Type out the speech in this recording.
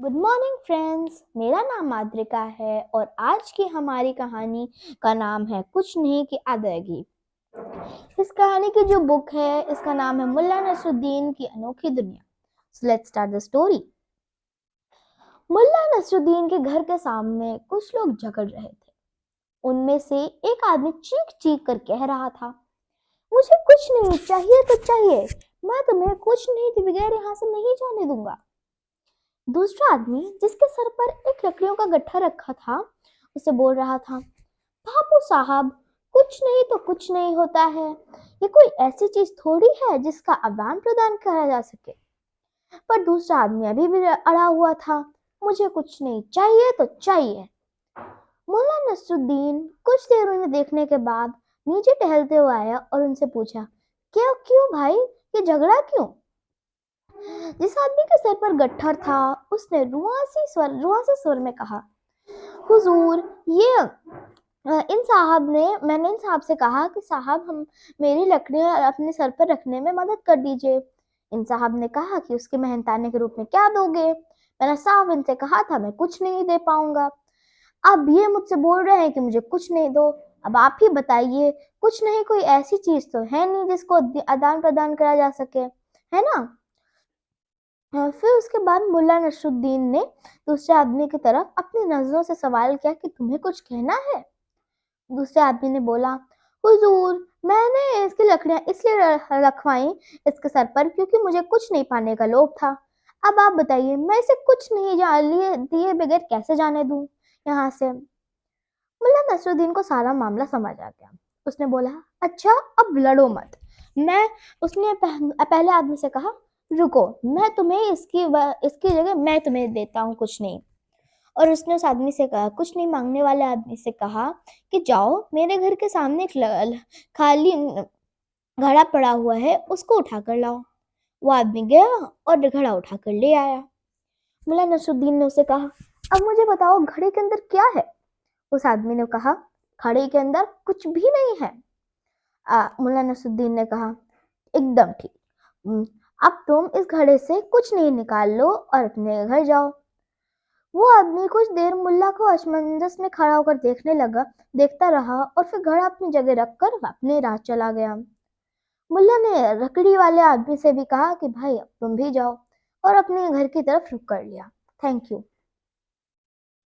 Good morning friends. मेरा नाम माद्रिका है और आज की हमारी कहानी का नाम है कुछ नहीं की आदरगी। इस कहानी की जो बुक है इसका नाम है मुल्ला नसरुद्दीन की अनोखी दुनिया। So let's start the story. Mulla Nasruddin के घर के सामने कुछ लोग झगड़ रहे थे। उनमें से एक आदमी चीख चीख कर कह रहा था, मुझे कुछ नहीं चाहिए तो चाहिए, मैं तुम्हें कुछ नहीं के बगैर यहाँ से नहीं जाने दूंगा। दूसरा आदमी जिसके सर पर एक लकड़ियों का गट्ठा रखा था उसे बोल रहा था, बापू साहब, कुछ नहीं तो कुछ नहीं होता है। ये कोई ऐसी चीज थोड़ी है जिसका आदान प्रदान करा जा सके। पर दूसरा आदमी अभी भी अड़ा हुआ था, मुझे कुछ नहीं चाहिए तो चाहिए। मुल्ला नसरुद्दीन कुछ देर उन्हें देखने के बाद नीचे टहलते हुए आया और उनसे पूछा, क्यों क्यों भाई, ये झगड़ा क्यों? जिस आदमी के सर पर गट्ठर था उसने रुआसी स्वर में कहा, हुजूर, ये मैंने इन साहब से कहा कि साहब हम मेरी लकड़ियां अपने सर पर रखने में मदद कर दीजिए। इन साहब ने कहा कि उसके मेहनताने के रूप में क्या दोगे? मैंने साहब इनसे कहा था मैं कुछ नहीं दे पाऊंगा। अब ये मुझसे बोल रहे हैं कि मुझे कुछ नहीं दो। अब आप ही बताइए, कुछ नहीं कोई ऐसी चीज तो है नहीं जिसको आदान प्रदान करा जा सके, है ना? फिर उसके बाद मुल्ला नसरुद्दीन ने दूसरे आदमी की तरफ अपनी नजरों से सवाल किया कि तुम्हें कुछ कहना है? दूसरे आदमी ने बोला, हुजूर, मैंने इसकी लकड़ियां इसलिए रखवाई इसके सर पर क्योंकि मुझे कुछ नहीं पाने का लोभ था। अब आप बताइए, मैं इसे कुछ नहीं लिए दिए बगैर कैसे जाने दूं यहाँ से? मुल्ला नसरुद्दीन को सारा मामला समझ आ गया। उसने बोला, अच्छा अब लड़ो मत। मैं उसने पहले आदमी से कहा, रुको, मैं तुम्हें इसकी जगह मैं तुम्हें देता हूँ कुछ नहीं। और उसने उस आदमी से कहा, कुछ नहीं मांगने वाले आदमी से कहा कि जाओ मेरे घर के सामने एक खाली घड़ा पड़ा हुआ है, उसको उठा कर लाओ। वो आदमी गया और घड़ा उठा कर ले आया। मुल्ला नसरुद्दीन ने उसे कहा, अब मुझे बताओ घड़े के अंदर क्या है? उस आदमी ने कहा, घड़े के अंदर कुछ भी नहीं है। मुल्ला नसरुद्दीन ने कहा, एकदम ठीक। अब तुम इस घड़े से कुछ नहीं निकाल लो और अपने घर जाओ। वो आदमी कुछ देर मुल्ला को असमंजस में खड़ा होकर देखता रहा और फिर घड़ा अपनी जगह रखकर अपने राह चला गया। मुल्ला ने लकड़ी वाले आदमी से भी कहा कि भाई अब तुम भी जाओ, और अपने घर की तरफ रुख कर लिया। Thank you.